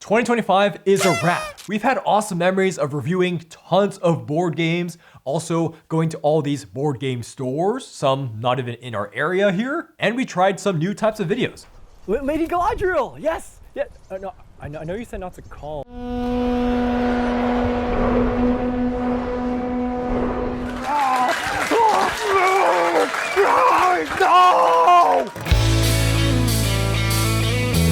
2025 is a wrap. We've had awesome memories of reviewing tons of board games, also going to all these board game stores, some not even in our area here, and we tried some new types of videos. Lady Galadriel, yes! Yeah, no, I know you said not to call. No!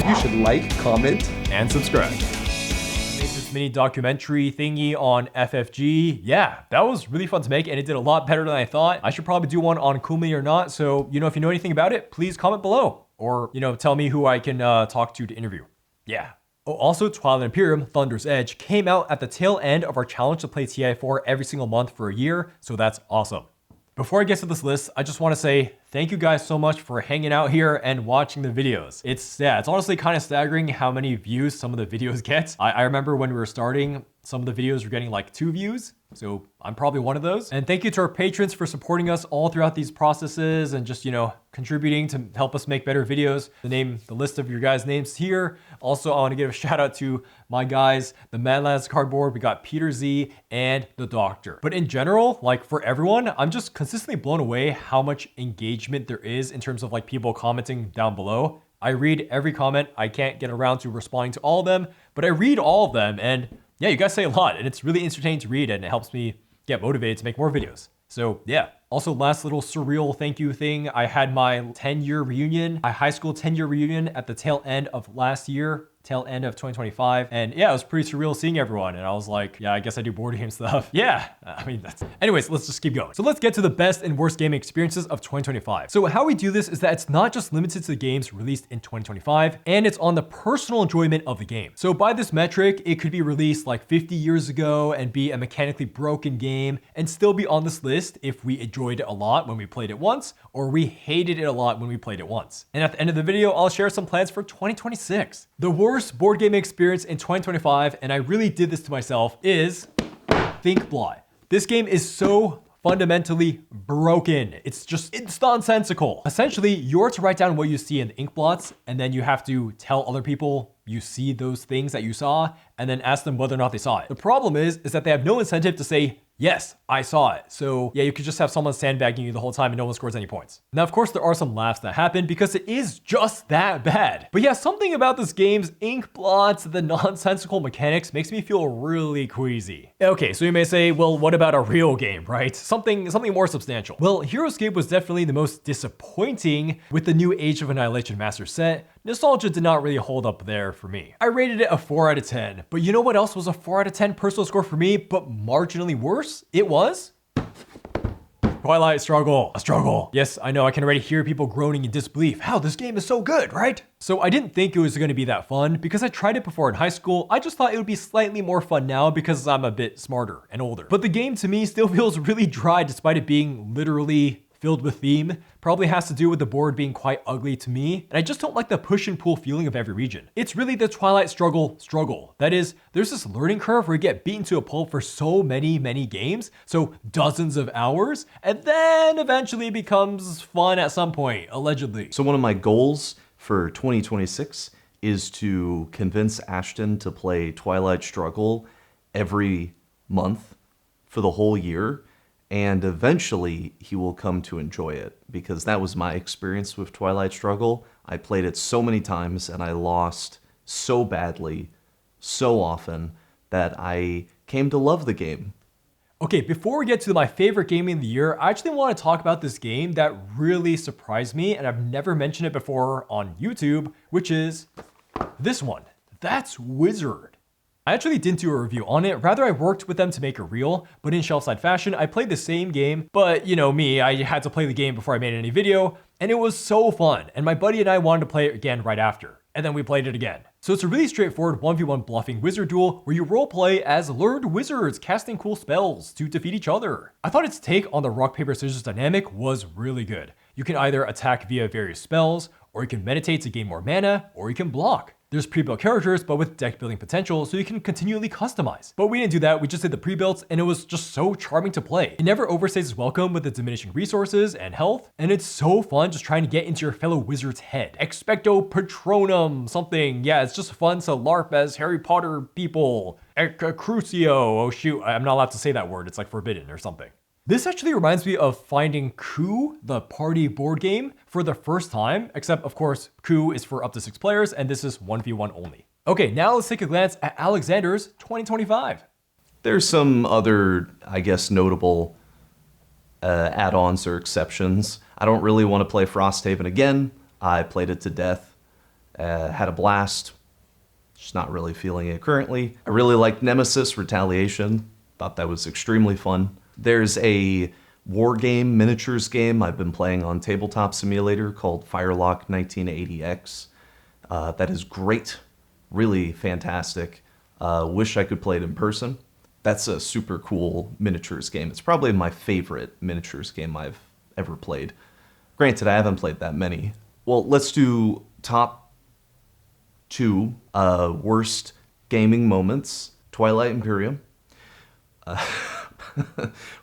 You should like, comment, and subscribe. Made this mini documentary thingy on FFG. Yeah, that was really fun to make and it did a lot better than I thought. I should probably do one on Kumi or not. So, if you know anything about it, please comment below or, tell me who I can talk to interview. Yeah. Oh, also, Twilight Imperium Thunder's Edge came out at the tail end of our challenge to play TI4 every single month for a year. So that's awesome. Before I get to this list, I just want to say thank you guys so much for hanging out here and watching the videos. It's honestly kind of staggering how many views some of the videos get. I remember when we were starting, some of the videos were getting like 2 views. So I'm probably one of those. And thank you to our patrons for supporting us all throughout these processes and just, contributing to help us make better videos. The list of your guys' names here. Also, I want to give a shout out to my guys, the Madlands Cardboard. We got Peter Z and the Doctor. But in general, like for everyone, I'm just consistently blown away how much engagement there is in terms of like people commenting down below. I read every comment. I can't get around to responding to all of them, but I read all of them. And yeah, you guys say a lot and it's really entertaining to read and it helps me get motivated to make more videos. So yeah. Also, last little surreal thank you thing. I had my 10-year reunion, my high school 10-year reunion at the tail end of last year, tail end of 2025. And yeah, it was pretty surreal seeing everyone. And I was like, yeah, I guess I do board game stuff. Yeah, anyways, let's just keep going. So let's get to the best and worst gaming experiences of 2025. So how we do this is that it's not just limited to the games released in 2025, and it's on the personal enjoyment of the game. So by this metric, it could be released like 50 years ago and be a mechanically broken game and still be on this list if we enjoyed it a lot when we played it once, or we hated it a lot when we played it once. And at the end of the video, I'll share some plans for 2026. The worst board gaming experience in 2025, and I really did this to myself, is Thinkblot. This game is so fundamentally broken. It's nonsensical. Essentially, you're to write down what you see in the ink blots, and then you have to tell other people you see those things that you saw, and then ask them whether or not they saw it. The problem is that they have no incentive to say, yes, I saw it. So yeah, you could just have someone sandbagging you the whole time and no one scores any points. Now, of course, there are some laughs that happen because it is just that bad. But yeah, something about this game's ink blots, the nonsensical mechanics makes me feel really queasy. Okay, so you may say, well, what about a real game, right? Something more substantial. Well, Heroescape was definitely the most disappointing with the new Age of Annihilation Master set. Nostalgia did not really hold up there for me. I rated it a 4 out of 10, but you know what else was a 4 out of 10 personal score for me, but marginally worse? It was Twilight Struggle. A struggle. Yes, I know, I can already hear people groaning in disbelief. How this game is so good, right? So I didn't think it was going to be that fun because I tried it before in high school. I just thought it would be slightly more fun now because I'm a bit smarter and older. But the game to me still feels really dry despite it being literally filled with theme. Probably has to do with the board being quite ugly to me, and I just don't like the push and pull feeling of every region. It's really the Twilight struggle. That is, there's this learning curve where you get beaten to a pulp for so many games, so dozens of hours, and then eventually becomes fun at some point, allegedly. So one of my goals for 2026 is to convince Ashton to play Twilight Struggle every month for the whole year. And eventually he will come to enjoy it, because that was my experience with Twilight Struggle. I played it so many times and I lost so badly, so often, that I came to love the game. Okay, before we get to my favorite game of the year, I actually want to talk about this game that really surprised me, and I've never mentioned it before on YouTube, which is this one. That's Wizard. I actually didn't do a review on it, rather I worked with them to make a reel, but in Shelfside fashion, I played the same game, but you know me, I had to play the game before I made any video, and it was so fun, and my buddy and I wanted to play it again right after, and then we played it again. So it's a really straightforward 1v1 bluffing wizard duel where you roleplay as learned wizards casting cool spells to defeat each other. I thought its take on the rock, paper, scissors dynamic was really good. You can either attack via various spells, or you can meditate to gain more mana, or you can block. There's pre-built characters, but with deck building potential, so you can continually customize. But we didn't do that, we just did the pre-builts, and it was just so charming to play. It never overstays its welcome with the diminishing resources and health, and it's so fun just trying to get into your fellow wizard's head. Expecto Patronum something. Yeah, it's just fun to LARP as Harry Potter people. Crucio. Oh shoot, I'm not allowed to say that word. It's like forbidden or something. This actually reminds me of finding Coup, the party board game, for the first time, except of course, Coup is for up to 6 players and this is 1v1 only. Okay, now let's take a glance at Alexander's 2025. There's some other, I guess, notable add-ons or exceptions. I don't really want to play Frosthaven again. I played it to death, had a blast. Just not really feeling it currently. I really liked Nemesis, Retaliation. Thought that was extremely fun. There's a war game, miniatures game I've been playing on Tabletop Simulator called Firelock 1980X. That is great, really fantastic. Wish I could play it in person. That's a super cool miniatures game. It's probably my favorite miniatures game I've ever played. Granted, I haven't played that many. Well, let's do top 2 worst gaming moments. Twilight Imperium.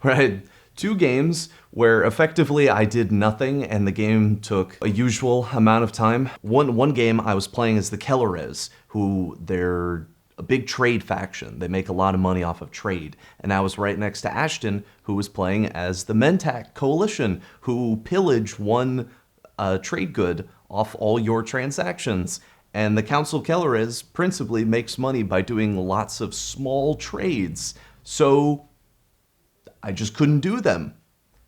Where I had 2 games where effectively I did nothing and the game took a usual amount of time. One game I was playing as the Kelleres, who they're a big trade faction. They make a lot of money off of trade. And I was right next to Ashton, who was playing as the Mentak Coalition, who pillage one trade good off all your transactions. And the Council Kelleres principally makes money by doing lots of small trades. So I just couldn't do them.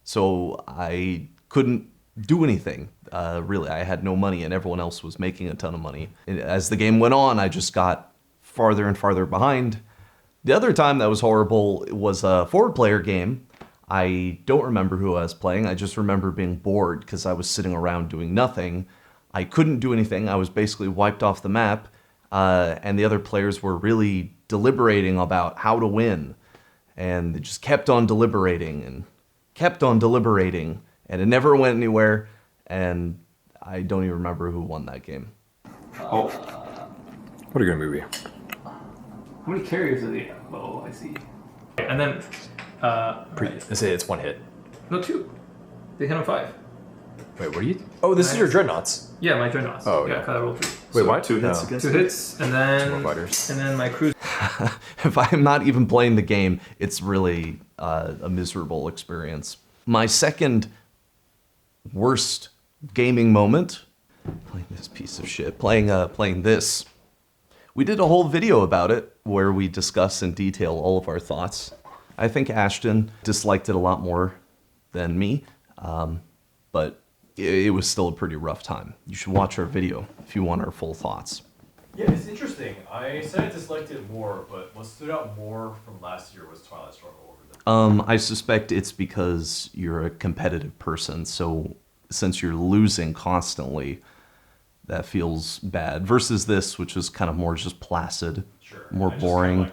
So I couldn't do anything. Really, I had no money and everyone else was making a ton of money. And as the game went on, I just got farther and farther behind. The other time that was horrible was a 4-player game. I don't remember who I was playing. I just remember being bored because I was sitting around doing nothing. I couldn't do anything. I was basically wiped off the map. And the other players were really deliberating about how to win. And they just kept on deliberating and kept on deliberating, and it never went anywhere, and I don't even remember who won that game. Oh. What a good movie. How many carriers do they have? Oh, I see. And then, It's 1 hit. no, 2. They hit on 5. Wait, what are you? Oh, this is your dreadnoughts. Yeah, my dreadnoughts. Oh, yeah. yeah. I rolled 3. Wait, what? 2 hits No. against 2 me? hits, and then More fighters. and then my cruise. If I'm not even playing the game, it's really a miserable experience. My second worst gaming moment, playing this piece of shit, playing this. We did a whole video about it where we discuss in detail all of our thoughts. I think Ashton disliked it a lot more than me, but it was still a pretty rough time. You should watch our video if you want our full thoughts. Yeah, it's interesting. I said I disliked it more, but what stood out more from last year was Twilight Struggle over the... I suspect it's because you're a competitive person, so since you're losing constantly, that feels bad. Versus this, which is kind of more just placid, Sure. more boring.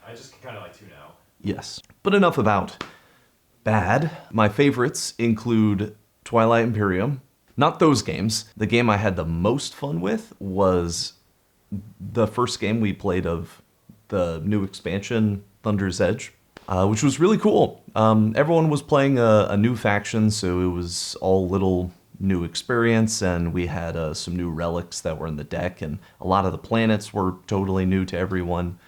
I just kind of like 2 now. Yes. But enough about bad. My favorites include Twilight Imperium. Not those games. The game I had the most fun with was the first game we played of the new expansion, Thunder's Edge, which was really cool. Everyone was playing a new faction, so it was all little new experience, and we had some new relics that were in the deck, and a lot of the planets were totally new to everyone.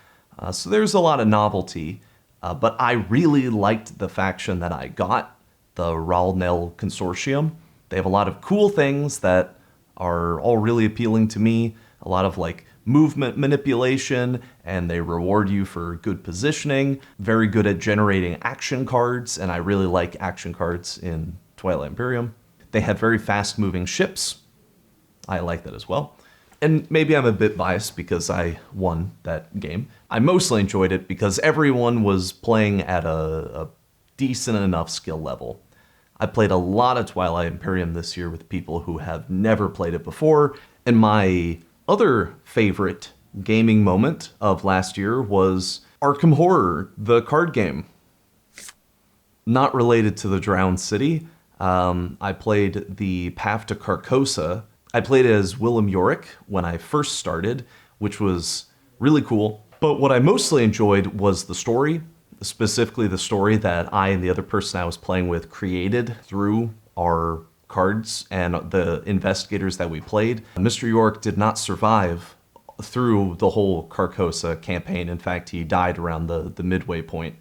So there's a lot of novelty, but I really liked the faction that I got, the Ralnel Consortium. They have a lot of cool things that are all really appealing to me, a lot of like movement manipulation, and they reward you for good positioning. Very good at generating action cards, and I really like action cards in Twilight Imperium. They have very fast-moving ships. I like that as well. And maybe I'm a bit biased because I won that game. I mostly enjoyed it because everyone was playing at a decent enough skill level. I played a lot of Twilight Imperium this year with people who have never played it before, and my other favorite gaming moment of last year was Arkham Horror, the card game. Not related to the Drowned City. I played the Path to Carcosa. I played as Willem Yorick when I first started. which was really cool. But what I mostly enjoyed was the story, specifically the story that I and the other person I was playing with created through our cards and the investigators that we played. Mr. York did not survive through the whole Carcosa campaign. In fact, he died around the midway point.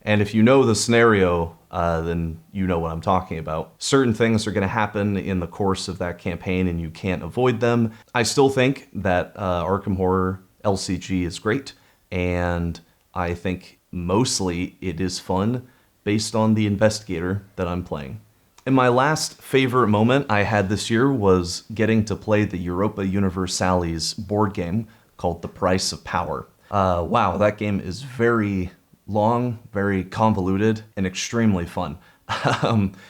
And if you know the scenario, then you know what I'm talking about. Certain things are going to happen in the course of that campaign and you can't avoid them. I still think that Arkham Horror LCG is great, and I think mostly it is fun based on the investigator that I'm playing. And my last favorite moment I had this year was getting to play the Europa Universalis board game called The Price of Power. Wow, that game is very long, very convoluted, and extremely fun.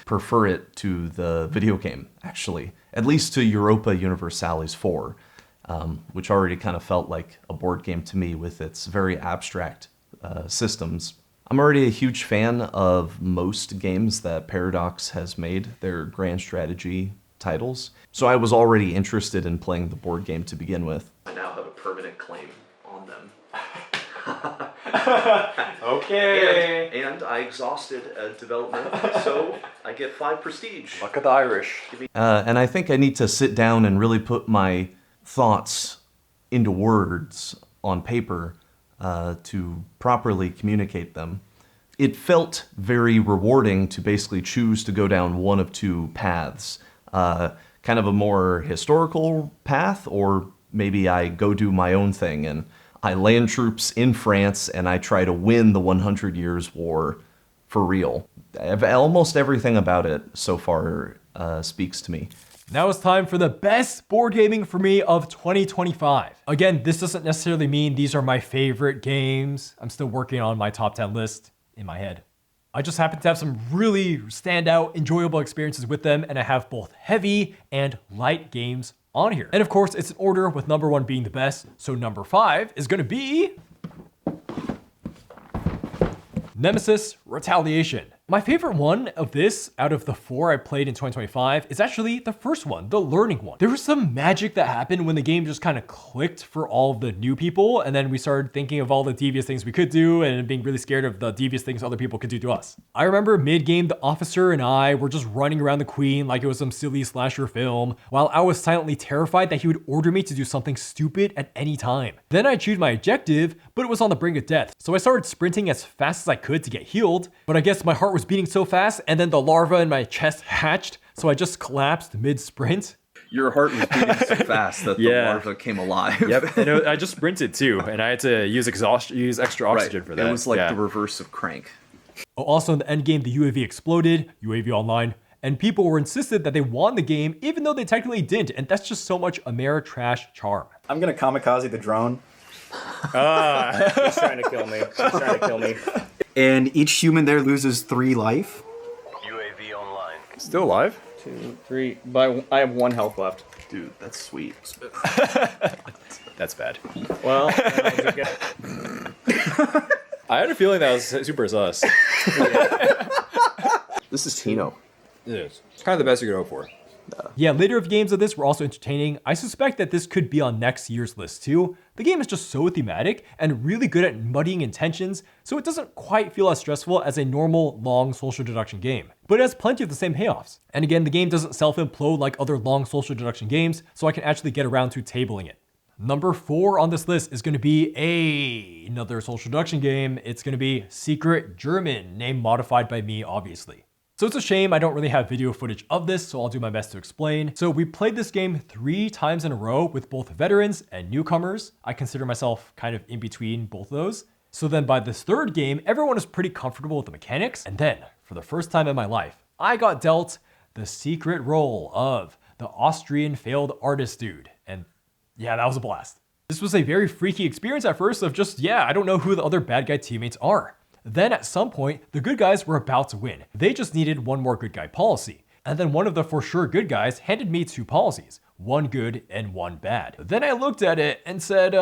Prefer it to the video game, actually. At least to Europa Universalis 4, which already kind of felt like a board game to me with its very abstract systems. I'm already a huge fan of most games that Paradox has made, their grand strategy titles, so I was already interested in playing the board game to begin with. I now have a permanent claim on them. Okay. And I exhausted development, so I get 5 prestige. Luck of the Irish. And I think I need to sit down and really put my thoughts into words on paper to properly communicate them. It felt very rewarding to basically choose to go down one of two paths. Kind of a more historical path, or maybe I go do my own thing and I land troops in France and I try to win the 100 Years' War for real. Almost everything about it so far speaks to me. Now it's time for the best board gaming for me of 2025. Again, this doesn't necessarily mean these are my favorite games. I'm still working on my top 10 list in my head. I just happen to have some really standout, enjoyable experiences with them, and I have both heavy and light games on here. And of course, it's an order with number 1 being the best. So number 5 is gonna be Nemesis Retaliation. My favorite one of this out of the 4 I played in 2025 is actually the first one, the learning one. There was some magic that happened when the game just kind of clicked for all of the new people, and then we started thinking of all the devious things we could do and being really scared of the devious things other people could do to us. I remember mid-game, the officer and I were just running around the queen like it was some silly slasher film, while I was silently terrified that he would order me to do something stupid at any time. Then I achieved my objective, but it was on the brink of death, so I started sprinting as fast as I could to get healed, but I guess my heart was beating so fast, and then the larva in my chest hatched, so I just collapsed mid-sprint. Your heart was beating so fast that the larva came alive. Yep, and I just sprinted too, and I had to use extra oxygen for that. It was like the reverse of Crank. Oh, also in the end game, the UAV exploded, UAV online, and people were insisted that they won the game even though they technically didn't, and that's just so much Ameritrash charm. I'm gonna kamikaze the drone. He's trying to kill me. He's trying to kill me. And each human there loses 3 life. UAV online. Still alive? 2, 3. But I have 1 health left. Dude, that's sweet. That's bad. Well, I had a feeling that was super sus. This is Tino. It is. It's kind of the best you could hope for. Yeah, later of games of this were also entertaining. I suspect that this could be on next year's list too. The game is just so thematic and really good at muddying intentions, so it doesn't quite feel as stressful as a normal, long social deduction game. But it has plenty of the same payoffs. And again, the game doesn't self-implode like other long social deduction games, so I can actually get around to tabling it. Number 4 on this list is going to be another social deduction game. It's going to be Secret German, name modified by me, obviously. So it's a shame I don't really have video footage of this, so I'll do my best to explain. So we played this game 3 times in a row with both veterans and newcomers. I consider myself kind of in between both of those. So then by this 3rd game, everyone was pretty comfortable with the mechanics. And then, for the first time in my life, I got dealt the secret role of the Austrian failed artist dude. And yeah, that was a blast. This was a very freaky experience at first of just, I don't know who the other bad guy teammates are. Then at some point, the good guys were about to win. They just needed one more good guy policy. And then one of the for sure good guys handed me 2 policies, 1 good and 1 bad. Then I looked at it and said,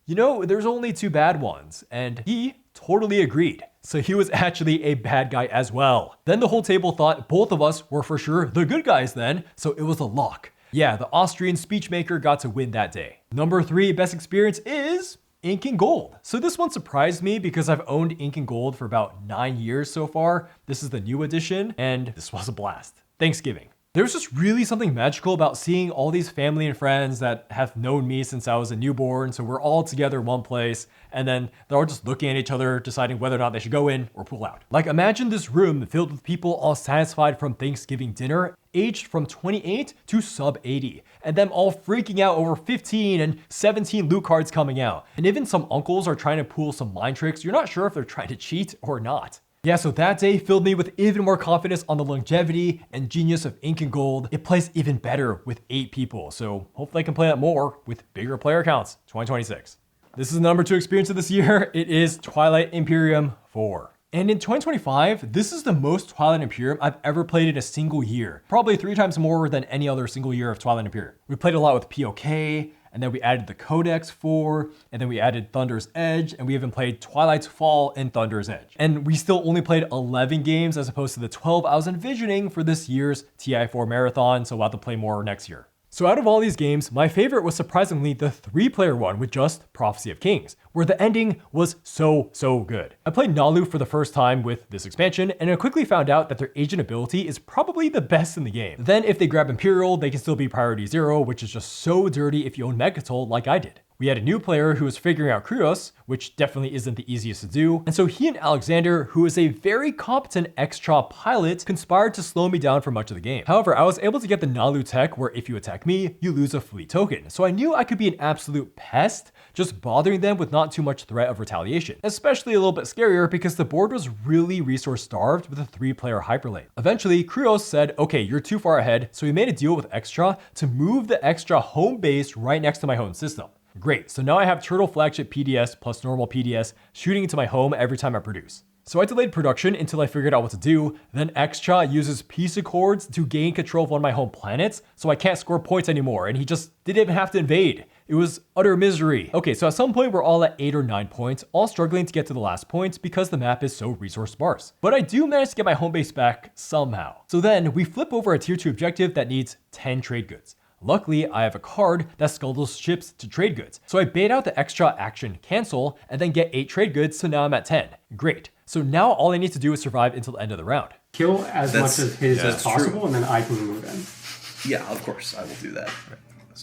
there's only 2 bad ones. And he totally agreed. So he was actually a bad guy as well. Then the whole table thought both of us were for sure the good guys then, so it was a lock. Yeah, the Austrian speechmaker got to win that day. Number 3 best experience is Incan Gold. So this one surprised me because I've owned Incan Gold for about 9 years so far. This is the new edition, and this was a blast. Thanksgiving. There's just really something magical about seeing all these family and friends that have known me since I was a newborn. So we're all together in one place, and then they're all just looking at each other, deciding whether or not they should go in or pull out. Like, imagine this room filled with people all satisfied from Thanksgiving dinner, aged from 28 to sub 80, and them all freaking out over 15 and 17 loot cards coming out. And even some uncles are trying to pull some mind tricks. You're not sure if they're trying to cheat or not. Yeah, so that day filled me with even more confidence on the longevity and genius of Incan Gold. It plays even better with 8 people, so hopefully I can play that more with bigger player counts 2026. This is the number 2 experience of this year. It is Twilight Imperium 4. And in 2025, this is the most Twilight Imperium I've ever played in a single year. Probably 3 times more than any other single year of Twilight Imperium. We played a lot with POK, and then we added the Codex 4, and then we added Thunder's Edge, and we even played Twilight's Fall and Thunder's Edge. And we still only played 11 games as opposed to the 12 I was envisioning for this year's TI4 marathon, so we'll have to play more next year. So out of all these games, my favorite was surprisingly the 3-player one with just Prophecy of Kings, where the ending was so good. I played Nalu for the first time with this expansion, and I quickly found out that their agent ability is probably the best in the game. Then if they grab Imperial, they can still be priority 0, which is just so dirty if you own Megatol like I did. We had a new player who was figuring out Krios, which definitely isn't the easiest to do. And so he and Alexander, who is a very competent extra pilot, conspired to slow me down for much of the game. However, I was able to get the Nalu tech where if you attack me, you lose a fleet token. So I knew I could be an absolute pest, just bothering them with not too much threat of retaliation. Especially a little bit scarier because the board was really resource starved with a 3-player hyperlane. Eventually, Krios said, okay, you're too far ahead. So he made a deal with Extra to move the Extra home base right next to my home system. Great, so now I have Turtle Flagship PDS plus normal PDS shooting into my home every time I produce. So I delayed production until I figured out what to do, then Extra uses Peace Accords to gain control of one of my home planets, so I can't score points anymore, and he just didn't even have to invade. It was utter misery. Okay, so at some point we're all at 8 or 9 points, all struggling to get to the last points because the map is so resource sparse. But I do manage to get my home base back somehow. So then we flip over a tier 2 objective that needs 10 trade goods. Luckily, I have a card that scuttles ships to trade goods. So I bait out the Extra action cancel and then get 8 trade goods, so now I'm at 10. Great. So now all I need to do is survive until the end of the round. Kill as much of his as possible, and then I can move in. Yeah, of course, I will do that.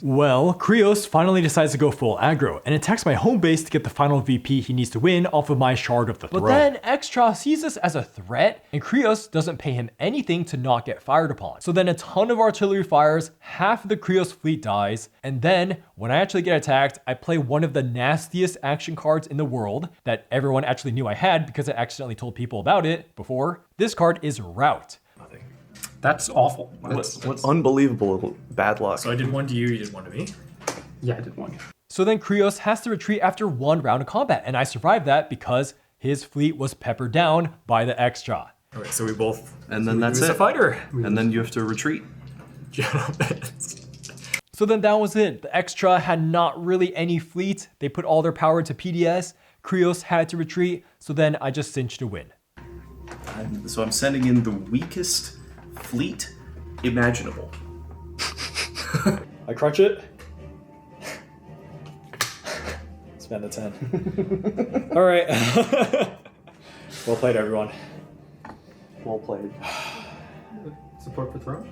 Well, Krios finally decides to go full aggro and attacks my home base to get the final VP he needs to win off of my Shard of the Throne. But then Extra sees this as a threat, and Krios doesn't pay him anything to not get fired upon. So then a ton of artillery fires, half of the Krios fleet dies, and then when I actually get attacked, I play one of the nastiest action cards in the world that everyone actually knew I had because I accidentally told people about it before. This card is Rout. That's awful. What's unbelievable bad luck. So I did 1 to you did 1 to me. Yeah, I did 1. So then Krios has to retreat after 1 round of combat, and I survived that because his fleet was peppered down by the Extra. Okay, so we both. And then that's lose it. a fighter. And then you have to retreat. So then that was it. The Extra had not really any fleet. They put all their power into PDS. Krios had to retreat, so then I just cinched a win. So I'm sending in the weakest fleet imaginable. I crunch it. Spend the 10. All right. Well played, everyone. Well played. Support for throne?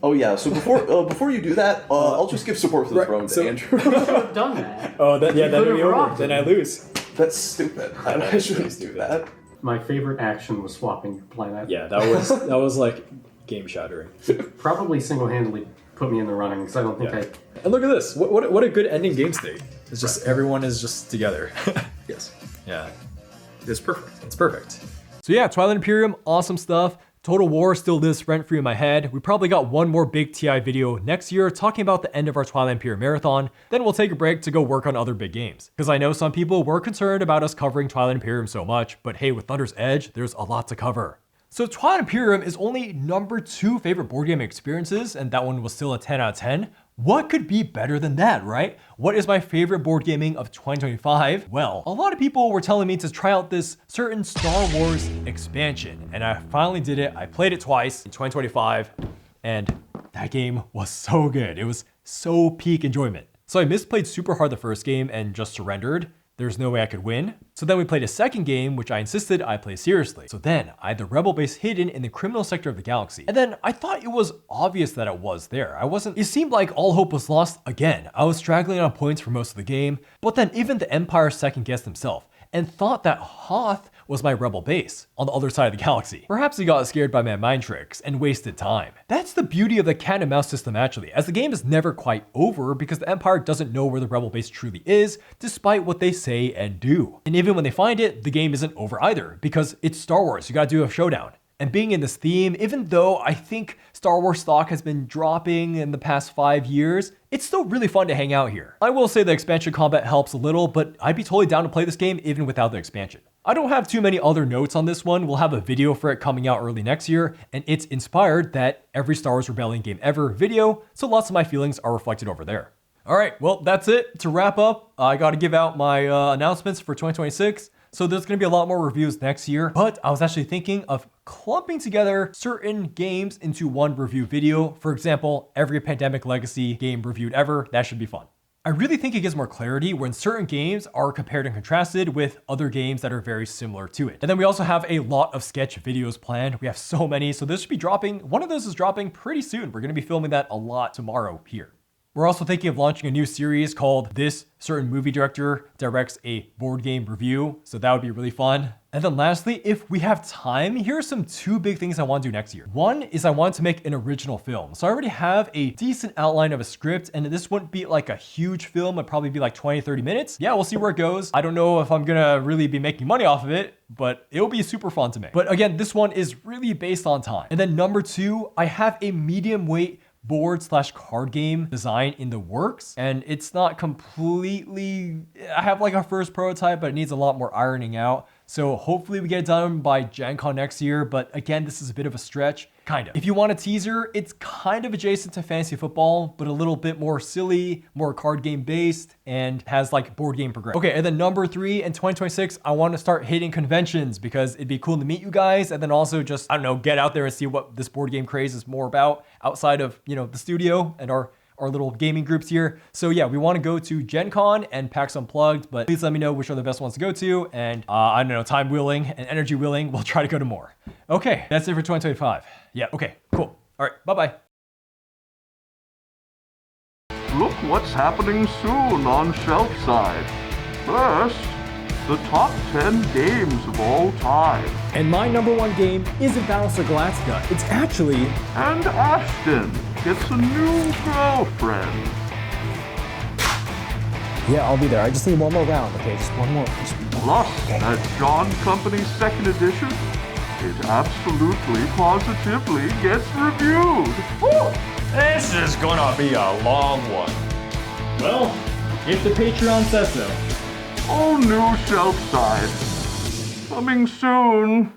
Oh yeah, so before you do that, I'll just give support for the throne to Andrew. I've done that. Oh, then it'll could've be over. rocked Then it. I lose. That's stupid. I shouldn't do that. My favorite action was swapping your planet. Yeah, that was like game shattering. Probably single-handedly put me in the running because I don't think And look at this. What a good ending game state. It's just everyone is just together. Yes. Yeah, It's perfect. it's perfect. So yeah, Twilight Imperium, awesome stuff. Total War still lives rent-free in my head. We probably got one more big TI video next year talking about the end of our Twilight Imperium marathon. Then we'll take a break to go work on other big games. Because I know some people were concerned about us covering Twilight Imperium so much, but hey, with Thunder's Edge, there's a lot to cover. So Twilight Imperium is only number 2 favorite board game experiences, and that one was still a 10 out of 10. What could be better than that, right? What is my favorite board gaming of 2025? Well, a lot of people were telling me to try out this certain Star Wars expansion, and I finally did it. I played it twice in 2025, and that game was so good. It was so peak enjoyment. So I misplayed super hard the first game and just surrendered. There's no way I could win. So then we played a second game, which I insisted I play seriously. So then I had the rebel base hidden in the criminal sector of the galaxy. And then I thought it was obvious that it was there. It seemed like all hope was lost again. I was straggling on points for most of the game, but then even the Empire second guessed himself and thought that Hoth was my rebel base on the other side of the galaxy. Perhaps he got scared by my mind tricks and wasted time. That's the beauty of the cat and mouse system actually, as the game is never quite over because the Empire doesn't know where the rebel base truly is, despite what they say and do. And even when they find it, the game isn't over either, because it's Star Wars, you gotta do a showdown. And being in this theme, even though I think Star Wars stock has been dropping in the past 5 years, it's still really fun to hang out here. I will say the expansion combat helps a little, but I'd be totally down to play this game even without the expansion. I don't have too many other notes on this one. We'll have a video for it coming out early next year, and it's inspired that every Star Wars Rebellion game ever video, so lots of my feelings are reflected over there. All right, well, that's it. To wrap up, I gotta give out my announcements for 2026. So there's gonna be a lot more reviews next year, but I was actually thinking of clumping together certain games into one review video. For example, every Pandemic Legacy game reviewed ever. That should be fun. I really think it gives more clarity when certain games are compared and contrasted with other games that are very similar to it. And then we also have a lot of sketch videos planned. We have so many, so this should be dropping. One of those is dropping pretty soon. We're gonna be filming that a lot tomorrow here. We're also thinking of launching a new series called This Certain Movie Director Directs a Board Game Review. So that would be really fun. And then lastly, if we have time, here are some 2 big things I want to do next year. One is I want to make an original film. So I already have a decent outline of a script, and this wouldn't be like a huge film. It'd probably be like 20, 30 minutes. Yeah, we'll see where it goes. I don't know if I'm gonna really be making money off of it, but it'll be super fun to make. But again, this one is really based on time. And then number 2, I have a medium weight board/card game design in the works, and it's not completely, I have like a first prototype, but it needs a lot more ironing out. So hopefully we get it done by Gen Con next year, but again, this is a bit of a stretch. Kind of. If you want a teaser, it's kind of adjacent to fantasy football, but a little bit more silly, more card game based, and has like board game progression. Okay, and then number 3, in 2026, I want to start hitting conventions because it'd be cool to meet you guys, and then also just, I don't know, get out there and see what this board game craze is more about outside of, you know, the studio and our little gaming groups here. So yeah, we want to go to Gen Con and PAX Unplugged, but please let me know which are the best ones to go to. And I don't know, time willing and energy willing, we'll try to go to more. Okay, that's it for 2025. Yeah, okay, cool. All right, bye-bye. Look what's happening soon on Shelfside. First, the top 10 games of all time. And my number 1 game isn't Battlestar Galactica. It's actually... And Ashton gets a new girlfriend. Yeah, I'll be there. I just need one more round, okay? Just one more. Plus, that John Company's second edition, it absolutely, positively gets reviewed. Woo! This is gonna be a long one. Well, if the Patreon says so. Oh, new Shelfside. Coming soon.